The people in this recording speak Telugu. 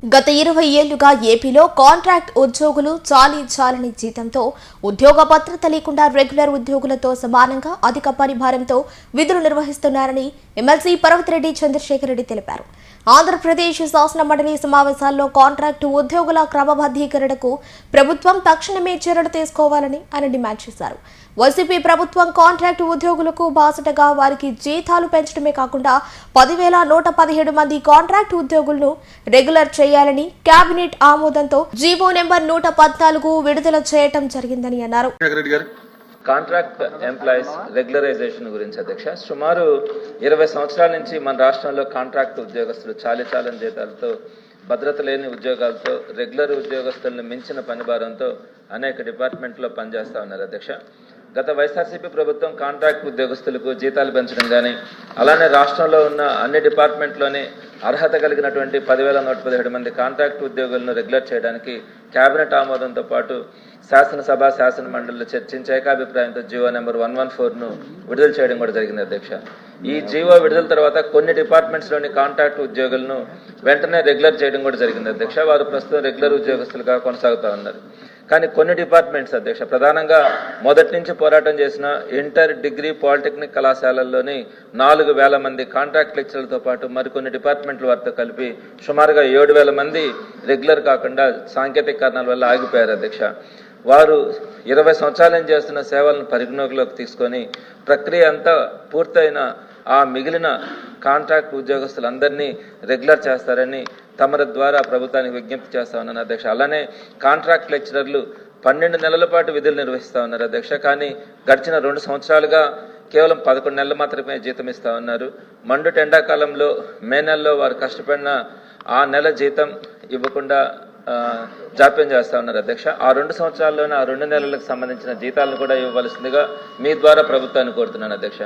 గత 20 ఏళ్లుగా ఏపీలో కాంట్రాక్ట్ ఉద్యోగులు చాలని జీతంతో ఉద్యోగ భద్రత లేకుండా రెగ్యులర్ ఉద్యోగులతో సమానంగా అధిక పని భారంతో విధులు నిర్వహిస్తున్నారని ఎమ్మెల్సీ పర్వతిరెడ్డి చంద్రశేఖర్ రెడ్డి తెలిపారు. ఆంధ్రప్రదేశ్ శాసన మండలి సమావేశాల్లో కాంట్రాక్టు ఉద్యోగుల క్రమబద్ధీకరణకు ప్రభుత్వం తక్షణమే చర్యలు తీసుకోవాలని ఆయన డిమాండ్ చేశారు. వైసీపీ ప్రభుత్వం కాంట్రాక్టు ఉద్యోగులకు బాసటగా వారికి జీతాలు పెంచడమే కాకుండా 10,117 మంది కాంట్రాక్టు ఉద్యోగులను రెగ్యులర్ చేయాలని కేబినెట్ ఆమోదంతో జీవో నెంబర్ 114 విడుదల చేయడం జరిగిందని అన్నారు. కాంట్రాక్ట్ ఎంప్లాయీస్ రెగ్యులరైజేషన్ గురించి అధ్యక్ష, సుమారు 20 సంవత్సరాల నుంచి మన రాష్ట్రంలో కాంట్రాక్ట్ ఉద్యోగస్తులు చాలని జీతాలతో, భద్రత లేని ఉద్యోగాలతో, రెగ్యులర్ ఉద్యోగస్తులను మించిన పని భారంతో అనేక డిపార్ట్మెంట్లో పనిచేస్తూ ఉన్నారు అధ్యక్ష. గత వైఎస్ఆర్సీపీ ప్రభుత్వం కాంట్రాక్ట్ ఉద్యోగస్తులకు జీతాలు పెంచడం కానీ, అలానే రాష్ట్రంలో ఉన్న అన్ని డిపార్ట్మెంట్లోనే అర్హత కలిగినటువంటి 10,117 మంది కాంట్రాక్ట్ ఉద్యోగులను రెగ్యులర్ చేయడానికి కేబినెట్ ఆమోదంతో పాటు శాసనసభ శాసన మండలిలో చర్చించి ఏకాభిప్రాయంతో జీవో నెంబర్ 114ను విడుదల చేయడం కూడా జరిగింది అధ్యక్ష. ఈ జీవో విడుదల తర్వాత కొన్ని డిపార్ట్మెంట్స్లోని కాంట్రాక్ట్ ఉద్యోగులను వెంటనే రెగ్యులర్ చేయడం కూడా జరిగింది అధ్యక్ష. వారు ప్రస్తుతం రెగ్యులర్ ఉద్యోగస్తులుగా కొనసాగుతూ ఉన్నారు. కానీ కొన్ని డిపార్ట్మెంట్స్ అధ్యక్ష, ప్రధానంగా మొదటి నుంచి పోరాటం చేసిన ఇంటర్, డిగ్రీ, పాలిటెక్నిక్ కళాశాలల్లోని 4,000 మంది కాంట్రాక్ట్ లెక్చర్లతో పాటు మరికొన్ని డిపార్ట్మెంట్ల వారితో కలిపి సుమారుగా 7,000 మంది రెగ్యులర్ కాకుండా సాంకేతిక కారణాల వల్ల ఆగిపోయారు అధ్యక్ష. వారు 20 సంవత్సరాల నుంచి చేస్తున్న సేవలను పరిగణలోకి తీసుకొని ప్రక్రియ అంతా పూర్తయిన ఆ మిగిలిన కాంట్రాక్ట్ ఉద్యోగస్తులందరినీ రెగ్యులర్ చేస్తారని తమరి ద్వారా ప్రభుత్వానికి విజ్ఞప్తి చేస్తా ఉన్నాను అధ్యక్ష. అలానే కాంట్రాక్ట్ లెక్చరర్లు 12 నెలల పాటు విధులు నిర్వహిస్తూ ఉన్నారు అధ్యక్ష. కానీ గడిచిన 2 సంవత్సరాలుగా కేవలం 11 నెలలు మాత్రమే జీతం ఇస్తూ ఉన్నారు. మండుట ఎండాకాలంలో మే నెలలో వారు కష్టపడిన ఆ నెల జీతం ఇవ్వకుండా జాప్యం చేస్తా ఉన్నారు అధ్యక్ష. ఆ 2 సంవత్సరాల్లోనే ఆ 2 నెలలకు సంబంధించిన జీతాలను కూడా ఇవ్వవలసిందిగా మీ ద్వారా ప్రభుత్వాన్ని కోరుతున్నాను అధ్యక్ష.